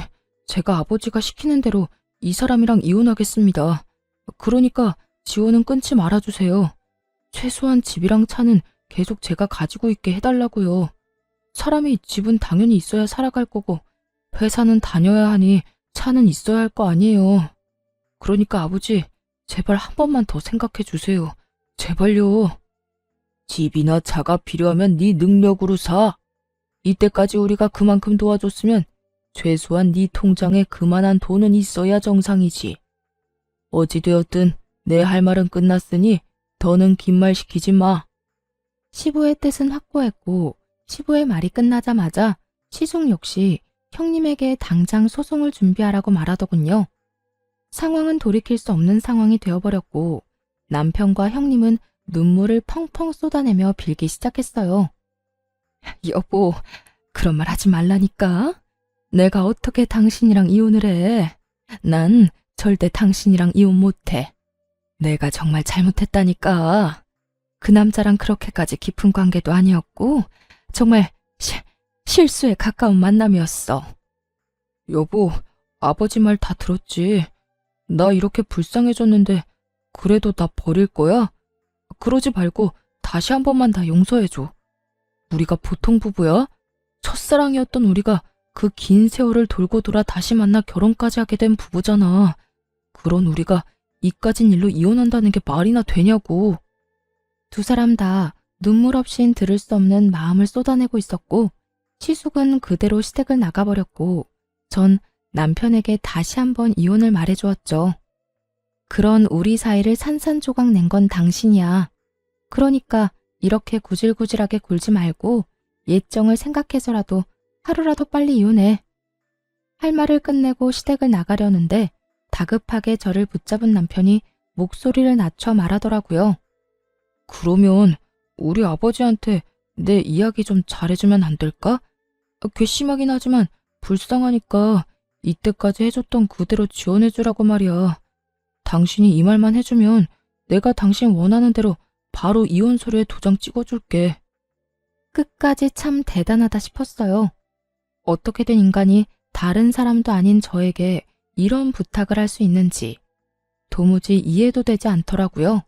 제가 아버지가 시키는 대로 이 사람이랑 이혼하겠습니다. 그러니까 지원은 끊지 말아주세요. 최소한 집이랑 차는 계속 제가 가지고 있게 해달라고요. 사람이 집은 당연히 있어야 살아갈 거고 회사는 다녀야 하니 차는 있어야 할 거 아니에요. 그러니까 아버지, 제발 한 번만 더 생각해 주세요. 제발요. 집이나 차가 필요하면 네 능력으로 사. 이때까지 우리가 그만큼 도와줬으면 최소한 네 통장에 그만한 돈은 있어야 정상이지. 어찌되었든 내 할 말은 끝났으니 더는 긴 말 시키지 마. 시부의 뜻은 확고했고 시부의 말이 끝나자마자 시숙 역시 형님에게 당장 소송을 준비하라고 말하더군요. 상황은 돌이킬 수 없는 상황이 되어버렸고 남편과 형님은 눈물을 펑펑 쏟아내며 빌기 시작했어요. 여보, 그런 말 하지 말라니까. 내가 어떻게 당신이랑 이혼을 해. 난 절대 당신이랑 이혼 못해. 내가 정말 잘못했다니까. 그 남자랑 그렇게까지 깊은 관계도 아니었고 정말 실수에 가까운 만남이었어. 여보, 아버지 말 다 들었지. 나 이렇게 불쌍해졌는데 그래도 나 버릴 거야? 그러지 말고 다시 한 번만 다 용서해줘. 우리가 보통 부부야? 첫사랑이었던 우리가 그 긴 세월을 돌고 돌아 다시 만나 결혼까지 하게 된 부부잖아. 그런 우리가 이까진 일로 이혼한다는 게 말이나 되냐고. 두 사람 다 눈물 없인 들을 수 없는 마음을 쏟아내고 있었고 시숙은 그대로 시댁을 나가버렸고 전 남편에게 다시 한번 이혼을 말해주었죠. 그런 우리 사이를 산산조각 낸 건 당신이야. 그러니까 이렇게 구질구질하게 굴지 말고 예정을 생각해서라도 하루라도 빨리 이혼해. 할 말을 끝내고 시댁을 나가려는데 다급하게 저를 붙잡은 남편이 목소리를 낮춰 말하더라고요. 그러면 우리 아버지한테 내 이야기 좀 잘해주면 안 될까? 괘씸하긴 하지만 불쌍하니까 이때까지 해줬던 그대로 지원해주라고 말이야. 당신이 이 말만 해주면 내가 당신 원하는 대로 바로 이혼 서류에 도장 찍어줄게. 끝까지 참 대단하다 싶었어요. 어떻게 된 인간이 다른 사람도 아닌 저에게 이런 부탁을 할 수 있는지 도무지 이해도 되지 않더라고요.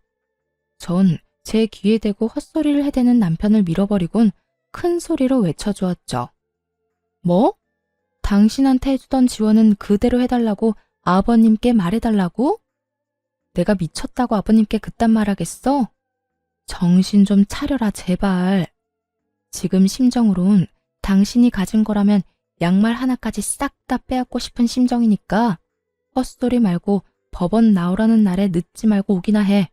전 제 귀에 대고 헛소리를 해대는 남편을 밀어버리곤 큰 소리로 외쳐주었죠. 뭐? 당신한테 해주던 지원은 그대로 해달라고 아버님께 말해달라고? 내가 미쳤다고 아버님께 그딴 말하겠어? 정신 좀 차려라 제발. 지금 심정으론 당신이 가진 거라면 양말 하나까지 싹 다 빼앗고 싶은 심정이니까 헛소리 말고 법원 나오라는 날에 늦지 말고 오기나 해.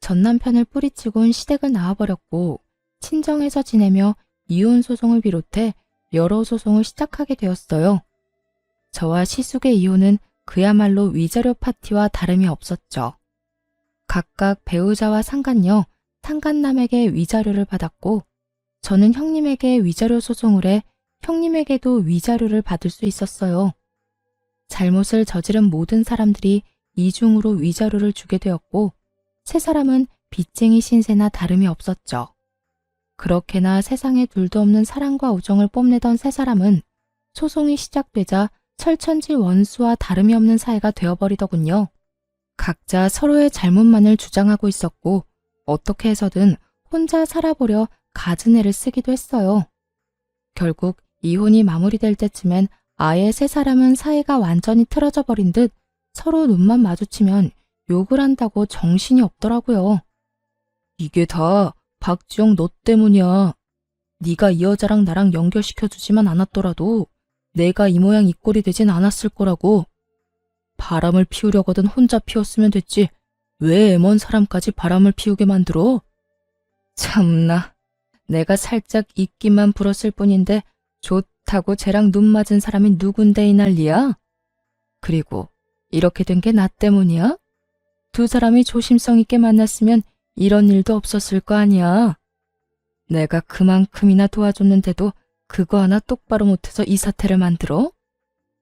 전 남편을 뿌리치곤 시댁을 나와버렸고 친정에서 지내며 이혼 소송을 비롯해 여러 소송을 시작하게 되었어요. 저와 시숙의 이혼은 그야말로 위자료 파티와 다름이 없었죠. 각각 배우자와 상간녀, 상간남에게 위자료를 받았고 저는 형님에게 위자료 소송을 해 형님에게도 위자료를 받을 수 있었어요. 잘못을 저지른 모든 사람들이 이중으로 위자료를 주게 되었고 세 사람은 빚쟁이 신세나 다름이 없었죠. 그렇게나 세상에 둘도 없는 사랑과 우정을 뽐내던 세 사람은 소송이 시작되자 철천지 원수와 다름이 없는 사이가 되어버리더군요. 각자 서로의 잘못만을 주장하고 있었고 어떻게 해서든 혼자 살아보려 갖은 애를 쓰기도 했어요. 결국 이혼이 마무리될 때쯤엔 아예 세 사람은 사이가 완전히 틀어져 버린 듯 서로 눈만 마주치면 욕을 한다고 정신이 없더라고요. 이게 다 박지영 너 때문이야. 네가 이 여자랑 나랑 연결시켜주지만 않았더라도 내가 이 모양 이 꼴이 되진 않았을 거라고. 바람을 피우려거든 혼자 피웠으면 됐지. 왜 먼 사람까지 바람을 피우게 만들어? 참나. 내가 살짝 입기만 불었을 뿐인데 좋다고 쟤랑 눈 맞은 사람이 누군데 이 난리야? 그리고 이렇게 된 게 나 때문이야? 두 사람이 조심성 있게 만났으면 이런 일도 없었을 거 아니야. 내가 그만큼이나 도와줬는데도 그거 하나 똑바로 못해서 이 사태를 만들어?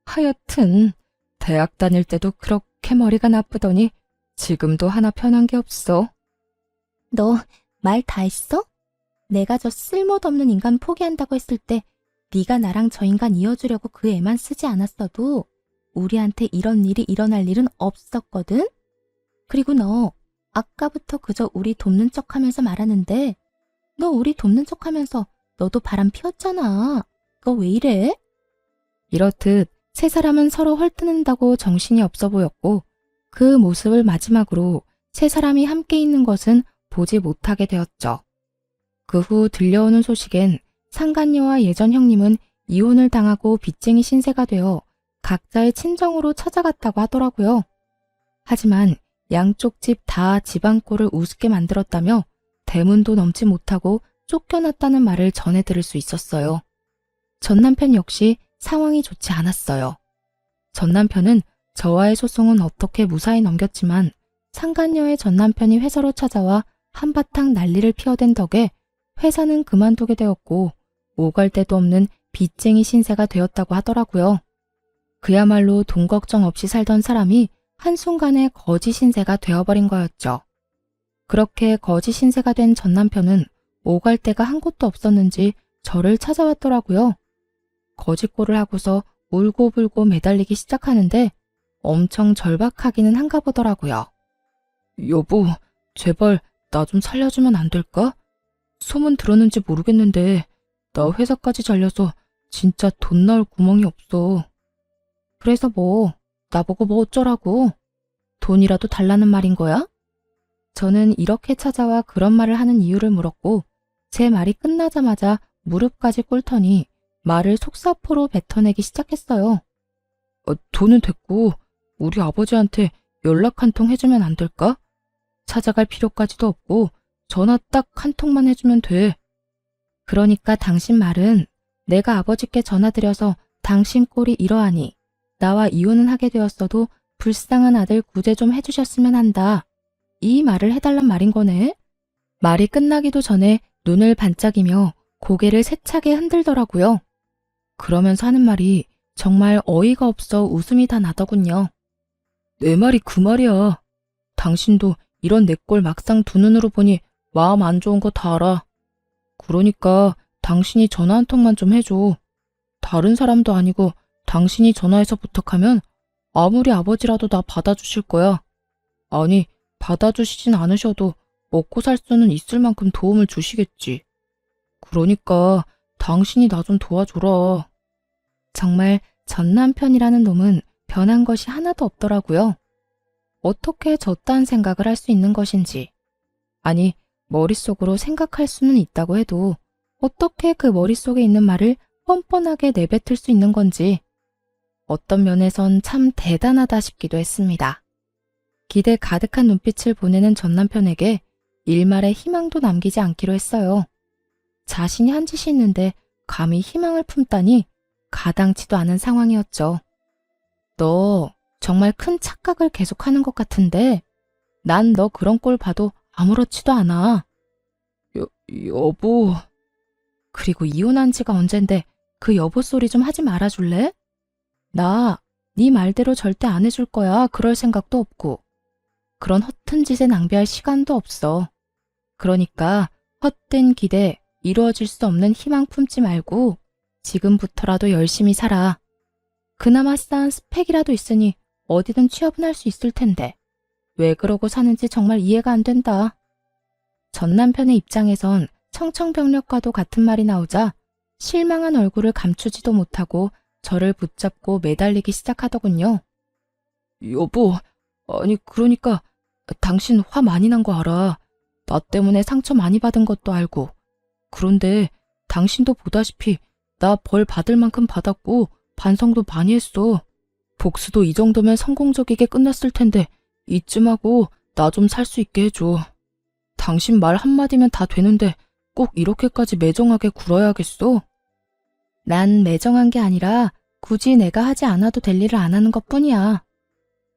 하여튼 대학 다닐 때도 그렇게 머리가 나쁘더니 지금도 하나 편한 게 없어. 너 말 다 했어? 내가 저 쓸모도 없는 인간 포기한다고 했을 때 네가 나랑 저 인간 이어주려고 그 애만 쓰지 않았어도 우리한테 이런 일이 일어날 일은 없었거든? 그리고 너 아까부터 그저 우리 돕는 척하면서 말하는데 너 우리 돕는 척하면서 너도 바람 피웠잖아. 너 왜 이래? 이렇듯 세 사람은 서로 헐뜯는다고 정신이 없어 보였고 그 모습을 마지막으로 세 사람이 함께 있는 것은 보지 못하게 되었죠. 그 후 들려오는 소식엔 상간녀와 예전 형님은 이혼을 당하고 빚쟁이 신세가 되어 각자의 친정으로 찾아갔다고 하더라고요. 하지만 양쪽 집 다 집안꼴을 우습게 만들었다며 대문도 넘지 못하고 쫓겨났다는 말을 전해 들을 수 있었어요. 전 남편 역시 상황이 좋지 않았어요. 전 남편은 저와의 소송은 어떻게 무사히 넘겼지만 상간녀의 전 남편이 회사로 찾아와 한바탕 난리를 피워댄 덕에 회사는 그만두게 되었고 오갈 데도 없는 빚쟁이 신세가 되었다고 하더라고요. 그야말로 돈 걱정 없이 살던 사람이 한순간에 거지 신세가 되어버린 거였죠. 그렇게 거지 신세가 된 전 남편은 오갈 데가 한 곳도 없었는지 저를 찾아왔더라고요. 거짓골을 하고서 울고불고 매달리기 시작하는데 엄청 절박하기는 한가 보더라고요. 여보, 제발 나 좀 살려주면 안 될까? 소문 들었는지 모르겠는데 나 회사까지 잘려서 진짜 돈 나올 구멍이 없어. 그래서 뭐 나보고 뭐 어쩌라고? 돈이라도 달라는 말인 거야? 저는 이렇게 찾아와 그런 말을 하는 이유를 물었고 제 말이 끝나자마자 무릎까지 꿇더니 말을 속사포로 뱉어내기 시작했어요. 돈은 됐고 우리 아버지한테 연락 한 통 해주면 안 될까? 찾아갈 필요까지도 없고 전화 딱 한 통만 해주면 돼. 그러니까 당신 말은 내가 아버지께 전화드려서 당신 꼴이 이러하니 나와 이혼은 하게 되었어도 불쌍한 아들 구제 좀 해주셨으면 한다. 이 말을 해달란 말인 거네. 말이 끝나기도 전에 눈을 반짝이며 고개를 세차게 흔들더라고요. 그러면서 하는 말이 정말 어이가 없어 웃음이 다 나더군요. 내 말이 그 말이야. 당신도 이런 내 꼴 막상 두 눈으로 보니 마음 안 좋은 거 다 알아. 그러니까 당신이 전화 한 통만 좀 해줘. 다른 사람도 아니고 당신이 전화해서 부탁하면 아무리 아버지라도 나 받아주실 거야. 아니, 받아주시진 않으셔도 먹고 살 수는 있을 만큼 도움을 주시겠지. 그러니까 당신이 나 좀 도와줘라. 정말 전 남편이라는 놈은 변한 것이 하나도 없더라고요. 어떻게 저딴 생각을 할 수 있는 것인지. 아니, 머릿속으로 생각할 수는 있다고 해도 어떻게 그 머릿속에 있는 말을 뻔뻔하게 내뱉을 수 있는 건지 어떤 면에선 참 대단하다 싶기도 했습니다. 기대 가득한 눈빛을 보내는 전 남편에게 일말의 희망도 남기지 않기로 했어요. 자신이 한 짓이 있는데 감히 희망을 품다니 가당치도 않은 상황이었죠. 너 정말 큰 착각을 계속하는 것 같은데 난 너 그런 꼴 봐도 아무렇지도 않아. 여보. 그리고 이혼한 지가 언젠데 그 여보 소리 좀 하지 말아줄래? 나 네 말대로 절대 안 해줄 거야. 그럴 생각도 없고. 그런 허튼 짓에 낭비할 시간도 없어. 그러니까 헛된 기대, 이루어질 수 없는 희망 품지 말고 지금부터라도 열심히 살아. 그나마 쌓은 스펙이라도 있으니 어디든 취업은 할 수 있을 텐데 왜 그러고 사는지 정말 이해가 안 된다. 전 남편의 입장에선 청천벽력과도 같은 말이 나오자 실망한 얼굴을 감추지도 못하고 저를 붙잡고 매달리기 시작하더군요. 여보, 아니 그러니까 당신 화 많이 난 거 알아. 나 때문에 상처 많이 받은 것도 알고. 그런데 당신도 보다시피 나 벌 받을 만큼 받았고 반성도 많이 했어. 복수도 이 정도면 성공적이게 끝났을 텐데 이쯤 하고 나 좀 살 수 있게 해줘. 당신 말 한마디면 다 되는데 꼭 이렇게까지 매정하게 굴어야겠어? 난 매정한 게 아니라 굳이 내가 하지 않아도 될 일을 안 하는 것뿐이야.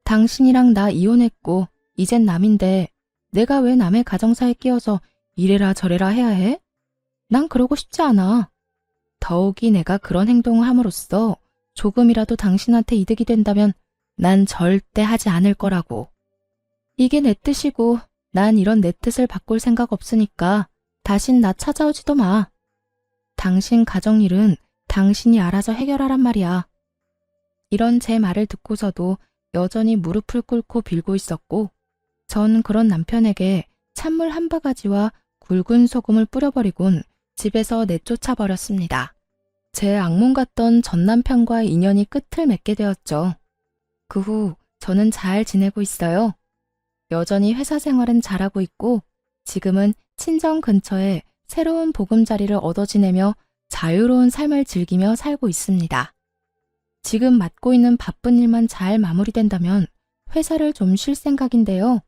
당신이랑 나 이혼했고 이젠 남인데 내가 왜 남의 가정사에 끼어서 이래라 저래라 해야 해? 난 그러고 싶지 않아. 더욱이 내가 그런 행동을 함으로써 조금이라도 당신한테 이득이 된다면 난 절대 하지 않을 거라고. 이게 내 뜻이고 난 이런 내 뜻을 바꿀 생각 없으니까 다신 나 찾아오지도 마. 당신 가정일은 당신이 알아서 해결하란 말이야. 이런 제 말을 듣고서도 여전히 무릎을 꿇고 빌고 있었고 전 그런 남편에게 찬물 한 바가지와 굵은 소금을 뿌려버리곤 집에서 내쫓아 버렸습니다. 제 악몽 같던 전 남편과의 인연이 끝을 맺게 되었죠. 그 후 저는 잘 지내고 있어요. 여전히 회사 생활은 잘하고 있고 지금은 친정 근처에 새로운 보금자리를 얻어 지내며 자유로운 삶을 즐기며 살고 있습니다. 지금 맡고 있는 바쁜 일만 잘 마무리된다면 회사를 좀 쉴 생각인데요.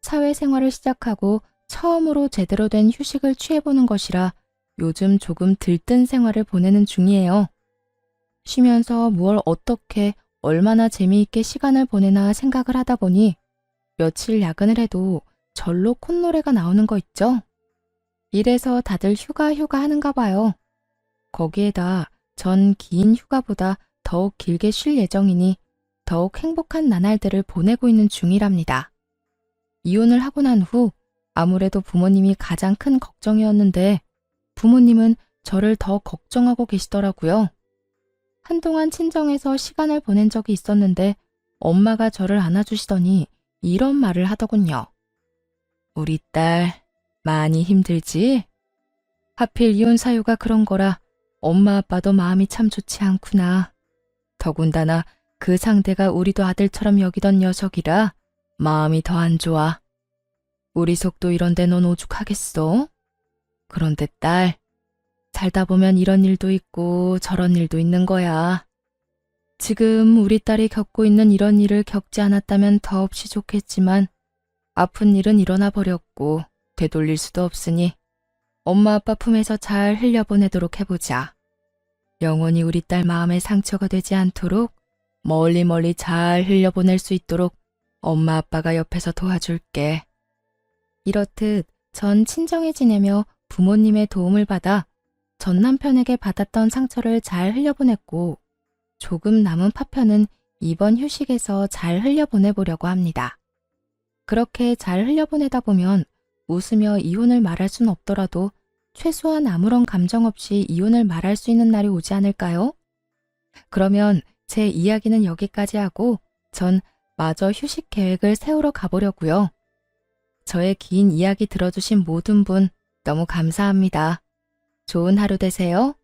사회생활을 시작하고 처음으로 제대로 된 휴식을 취해보는 것이라 요즘 조금 들뜬 생활을 보내는 중이에요. 쉬면서 무얼 어떻게 얼마나 재미있게 시간을 보내나 생각을 하다 보니 며칠 야근을 해도 절로 콧노래가 나오는 거 있죠? 이래서 다들 휴가 하는가 봐요. 거기에다 전 긴 휴가보다 더욱 길게 쉴 예정이니 더욱 행복한 나날들을 보내고 있는 중이랍니다. 이혼을 하고 난 후 아무래도 부모님이 가장 큰 걱정이었는데 부모님은 저를 더 걱정하고 계시더라고요. 한동안 친정에서 시간을 보낸 적이 있었는데 엄마가 저를 안아주시더니 이런 말을 하더군요. 우리 딸 많이 힘들지? 하필 이혼 사유가 그런 거라 엄마 아빠도 마음이 참 좋지 않구나. 더군다나 그 상대가 우리도 아들처럼 여기던 녀석이라 마음이 더 안 좋아. 우리 속도 이런데 넌 오죽하겠어? 그런데 딸, 살다 보면 이런 일도 있고 저런 일도 있는 거야. 지금 우리 딸이 겪고 있는 이런 일을 겪지 않았다면 더없이 좋겠지만 아픈 일은 일어나 버렸고 되돌릴 수도 없으니 엄마 아빠 품에서 잘 흘려보내도록 해보자. 영원히 우리 딸 마음에 상처가 되지 않도록 멀리 멀리 잘 흘려보낼 수 있도록 엄마 아빠가 옆에서 도와줄게. 이렇듯 전 친정에 지내며 부모님의 도움을 받아 전 남편에게 받았던 상처를 잘 흘려보냈고 조금 남은 파편은 이번 휴식에서 잘 흘려보내보려고 합니다. 그렇게 잘 흘려보내다 보면 웃으며 이혼을 말할 순 없더라도 최소한 아무런 감정 없이 이혼을 말할 수 있는 날이 오지 않을까요? 그러면 제 이야기는 여기까지 하고 전 마저 휴식 계획을 세우러 가보려고요. 저의 긴 이야기 들어주신 모든 분 너무 감사합니다. 좋은 하루 되세요.